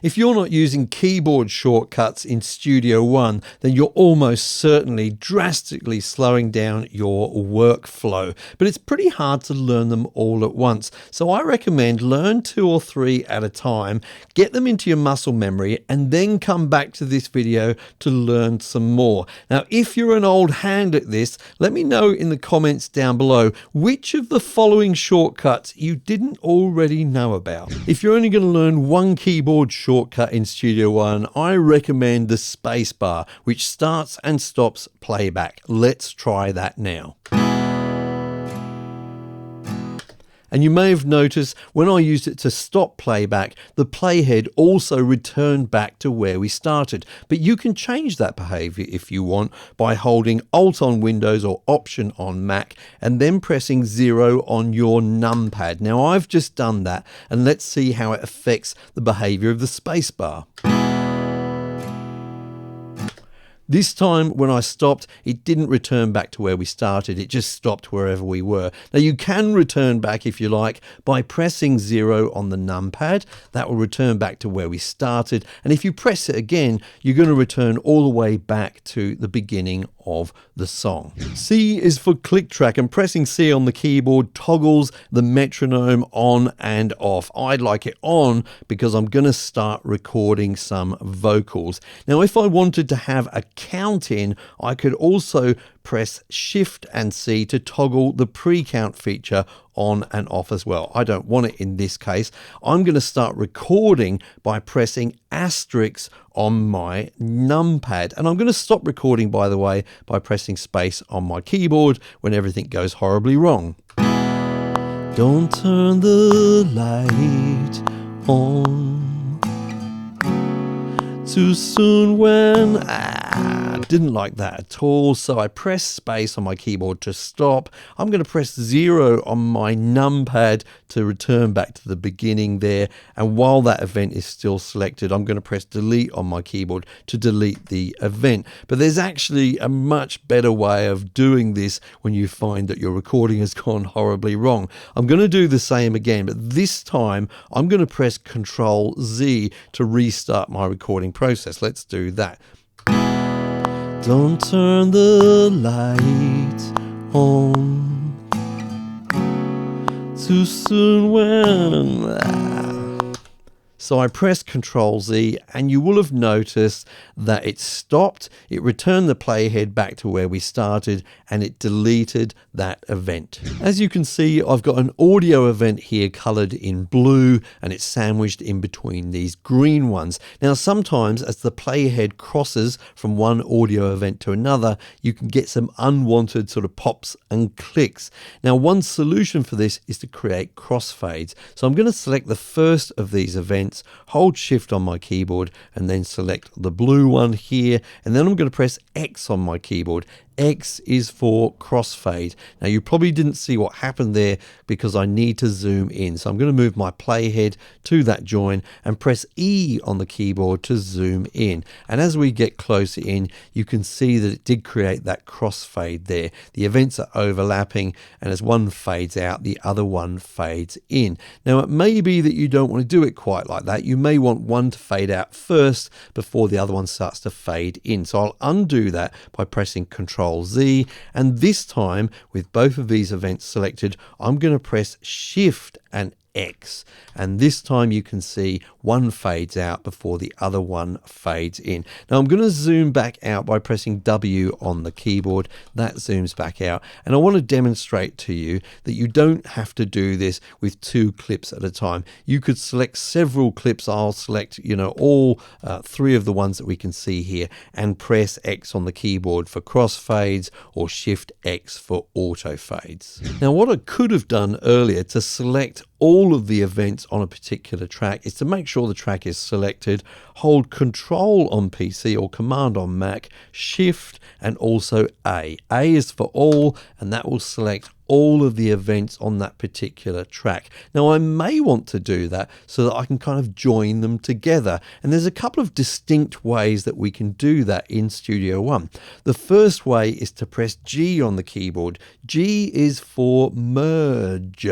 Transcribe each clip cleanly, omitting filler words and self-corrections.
If you're not using keyboard shortcuts in Studio One, then you're almost certainly drastically slowing down your workflow. But it's pretty hard to learn them all at once. So I recommend learn 2 or 3 at a time, get them into your muscle memory, and then come back to this video to learn some more. Now, if you're an old hand at this, let me know in the comments down below which of the following shortcuts you didn't already know about. If you're only going to learn one keyboard shortcut in Studio One, I recommend the spacebar, which starts and stops playback. Let's try that now. And you may have noticed when I used it to stop playback, the playhead also returned back to where we started. But you can change that behavior if you want by holding Alt on Windows or Option on Mac and then pressing 0 on your numpad. Now I've just done that, and let's see how it affects the behavior of the spacebar. This time when I stopped, it didn't return back to where we started. It just stopped wherever we were. Now you can return back if you like by pressing 0 on the numpad. That will return back to where we started. And if you press it again, you're going to return all the way back to the beginning of the song. C is for click track, and pressing C on the keyboard toggles the metronome on and off. I'd like it on because I'm going to start recording some vocals. Now, if I wanted to have a count in, I could also press Shift and C to toggle the pre-count feature on and off as well. I don't want it in this case. I'm going to start recording by pressing asterisk on my numpad. And I'm going to stop recording, by the way, by pressing space on my keyboard when everything goes horribly wrong. Don't turn the light on too soon when I didn't like that at all. So I press space on my keyboard to stop. I'm going to press 0 on my numpad to return back to the beginning there. And while that event is still selected, I'm going to press delete on my keyboard to delete the event. But there's actually a much better way of doing this when you find that your recording has gone horribly wrong. I'm going to do the same again, but this time I'm going to press Ctrl Z to restart my recording process. Let's do that. Don't turn the light on too soon when So I pressed Ctrl Z, and you will have noticed that it stopped, it returned the playhead back to where we started, and it deleted that event. As you can see, I've got an audio event here colored in blue, and it's sandwiched in between these green ones. Now sometimes as the playhead crosses from one audio event to another, you can get some unwanted sort of pops and clicks. Now one solution for this is to create crossfades. So I'm going to select the first of these events, hold Shift on my keyboard, and then select the blue one here, and then I'm going to press X on my keyboard. X is for crossfade. Now you probably didn't see what happened there because I need to zoom in. So I'm going to move my playhead to that join and press E on the keyboard to zoom in. And as we get closer in, you can see that it did create that crossfade there. The events are overlapping, and as one fades out, the other one fades in. Now it may be that you don't want to do it quite like that. You may want one to fade out first before the other one starts to fade in. So I'll undo that by pressing Ctrl Z, and this time with both of these events selected, I'm going to press Shift and X, and this time you can see one fades out before the other one fades in. Now I'm going to zoom back out by pressing W on the keyboard. That zooms back out, and I want to demonstrate to you that you don't have to do this with 2 clips at a time. You could select several clips. I'll select, all 3 of the ones that we can see here, and press X on the keyboard for crossfades or Shift X for auto fades. Now what I could have done earlier to select all of the events on a particular track is to make sure the track is selected, hold Control on PC or Command on Mac, Shift, and also A. A is for all, and that will select all of the events on that particular track. Now I may want to do that so that I can kind of join them together, and there's a couple of distinct ways that we can do that in Studio One. The first way is to press G on the keyboard. G is for merge.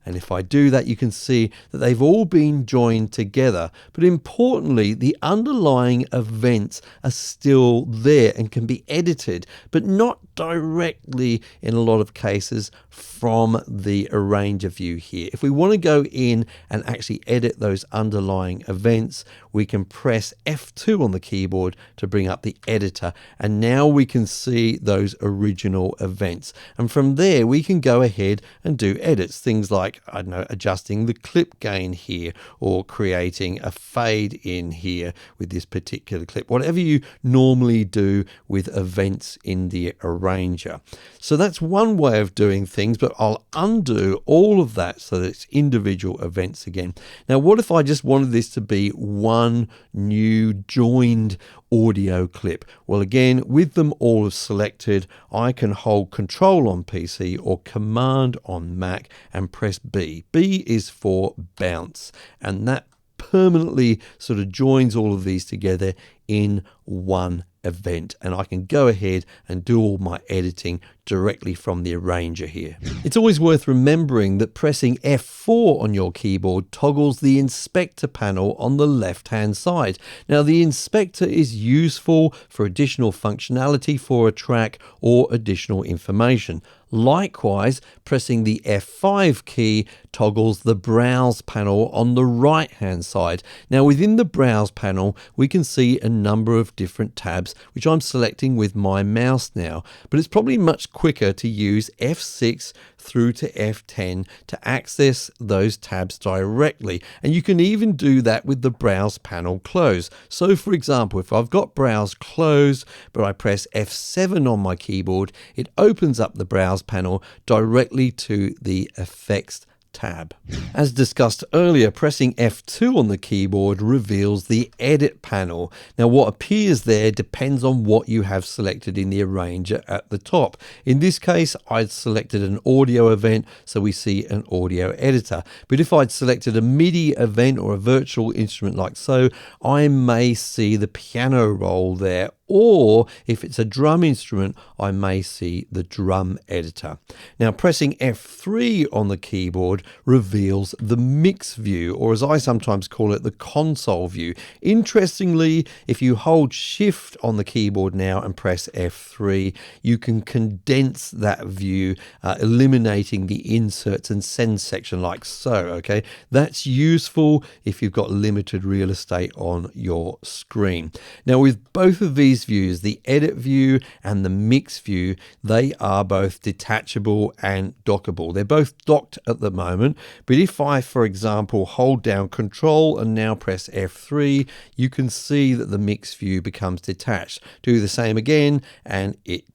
And if I do that, you can see that they've all been joined together. But importantly, the underlying events are still there and can be edited, but not directly in a lot of cases from the arranger view here. If we want to go in and actually edit those underlying events, we can press F2 on the keyboard to bring up the editor, and now we can see those original events. And from there we can go ahead and do edits, things like, I don't know, adjusting the clip gain here, or creating a fade in here with this particular clip, whatever you normally do with events in the arranger. So that's one way of doing things, but I'll undo all of that so that it's individual events again. Now, what if I just wanted this to be one new joined audio clip? Well, again, with them all selected, I can hold Control on PC or Command on Mac and press B. B is for bounce, and that permanently sort of joins all of these together in one event, and I can go ahead and do all my editing directly from the arranger here. It's always worth remembering that pressing F4 on your keyboard toggles the inspector panel on the left hand side. Now, the inspector is useful for additional functionality for a track or additional information. Likewise, pressing the F5 key toggles the browse panel on the right hand side. Now, within the browse panel, we can see a number of different tabs, which I'm selecting with my mouse now, but it's probably much quicker to use F6 through to F10 to access those tabs directly. And you can even do that with the browse panel closed. So for example, if I've got browse closed, but I press F7 on my keyboard, it opens up the browse panel directly to the effects tab. As discussed earlier, pressing F2 on the keyboard reveals the edit panel. Now, what appears there depends on what you have selected in the arranger at the top. In this case, I'd selected an audio event, so we see an audio editor. But if I'd selected a MIDI event or a virtual instrument like so, I may see the piano roll there, or if it's a drum instrument, I may see the drum editor. Now, pressing F3 on the keyboard reveals the mix view, or as I sometimes call it, the console view. Interestingly, if you hold Shift on the keyboard now and press F3, you can condense that view, eliminating the inserts and send section like so, okay? That's useful if you've got limited real estate on your screen. Now, with both of these views, the edit view and the mix view, they are both detachable and dockable. They're both docked at the moment, but if I, for example, hold down Control and now press F3, you can see that the mix view becomes detached. Do the same again and it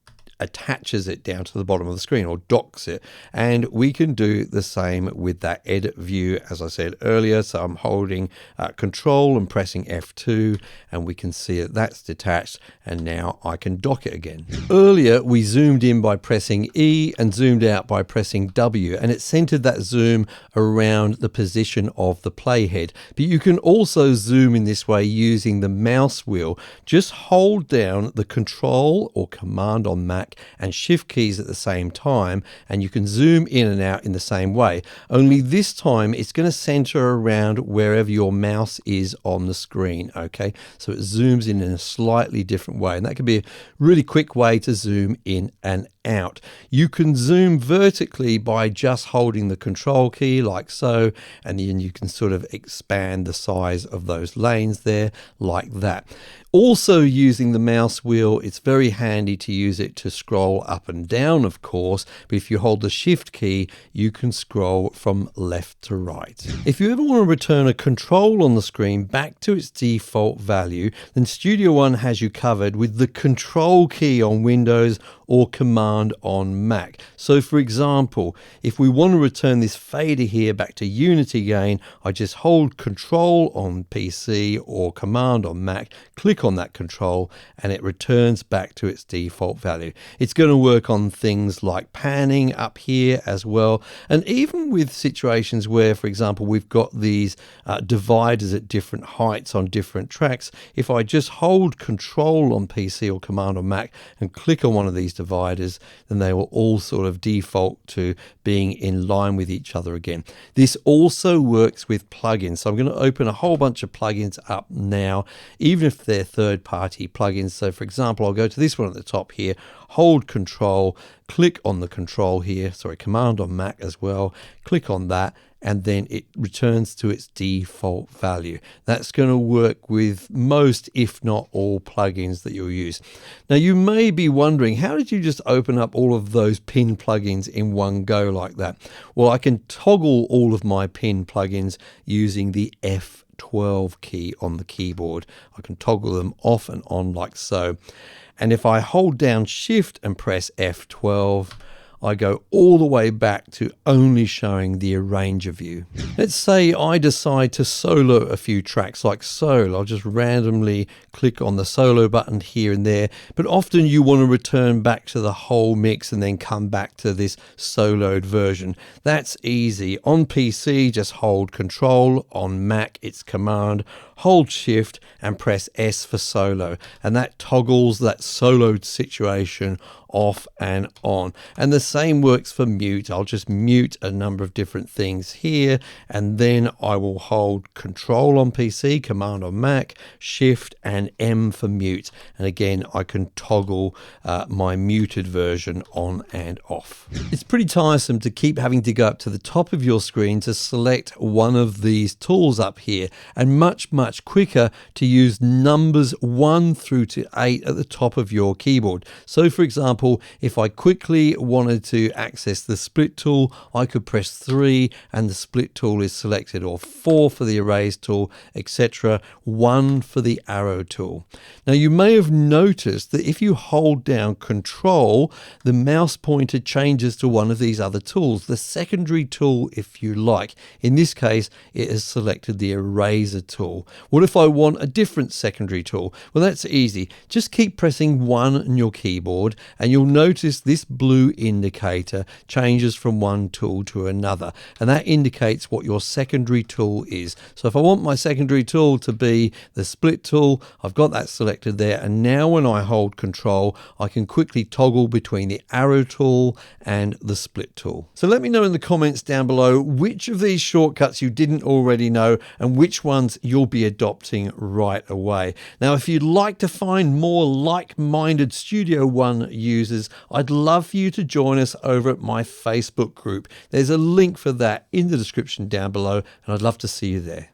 attaches it down to the bottom of the screen, or docks it. And we can do the same with that edit view, as I said earlier. So I'm holding Control and pressing F2, and we can see that that's detached, and now I can dock it again. Earlier, we zoomed in by pressing E and zoomed out by pressing W, and it centered that zoom around the position of the playhead. But you can also zoom in this way using the mouse wheel. Just hold down the Control or Command on Mac and Shift keys at the same time, and you can zoom in and out in the same way. Only this time it's going to center around wherever your mouse is on the screen, okay? So it zooms in a slightly different way, and that can be a really quick way to zoom in and out. You can zoom vertically by just holding the Control key like so, and then you can sort of expand the size of those lanes there like that. Also, using the mouse wheel, it's very handy to use it to scroll up and down, of course, but if you hold the Shift key, you can scroll from left to right. If you ever want to return a control on the screen back to its default value, then Studio One has you covered with the Control key on Windows or Command on Mac. So for example, if we want to return this fader here back to unity gain, I just hold Control on PC or Command on Mac, click on that control, and it returns back to its default value. It's going to work on things like panning up here as well, and even with situations where, for example, we've got these dividers at different heights on different tracks. If I just hold Control on PC or Command on Mac and click on one of these dividers, then they will all sort of default to being in line with each other again. This also works with plugins. So I'm going to open a whole bunch of plugins up now, even if they're third-party plugins. So for example, I'll go to this one at the top here, hold Control, click on the control here, sorry, Command on Mac as well, click on that, and then it returns to its default value. That's going to work with most, if not all, plugins that you'll use. Now you may be wondering, how did you just open up all of those pin plugins in one go like that? Well, I can toggle all of my pin plugins using the F12 key on the keyboard. I can toggle them off and on like so. And if I hold down Shift and press F12, I go all the way back to only showing the arranger view. Let's say I decide to solo a few tracks like so. I'll just randomly click on the solo button here and there, but often you want to return back to the whole mix and then come back to this soloed version. That's easy. On PC, just hold Control. On Mac, it's Command. Hold Shift and press S for solo, and that toggles that soloed situation off and on. And the same works for mute. I'll just mute a number of different things here, and then I will hold Control on PC, Command on Mac, Shift and M for mute. And again, I can toggle my muted version on and off. It's pretty tiresome to keep having to go up to the top of your screen to select one of these tools up here, and much quicker to use numbers 1 through to 8 at the top of your keyboard. So for example, if I quickly wanted to access the split tool, I could press 3 and the split tool is selected, or 4 for the erase tool, etc., 1 for the arrow tool. Now you may have noticed that if you hold down Control, the mouse pointer changes to one of these other tools, the secondary tool if you like. In this case, it has selected the eraser tool. What if I want a different secondary tool? Well, that's easy. Just keep pressing 1 on your keyboard and you'll notice this blue indicator changes from one tool to another, and that indicates what your secondary tool is. So if I want my secondary tool to be the split tool, I've got that selected there, and now when I hold Control, I can quickly toggle between the arrow tool and the split tool. So let me know in the comments down below which of these shortcuts you didn't already know and which ones you'll be adopting right away. Now, if you'd like to find more like-minded Studio One users, I'd love for you to join us over at my Facebook group. There's a link for that in the description down below, and I'd love to see you there.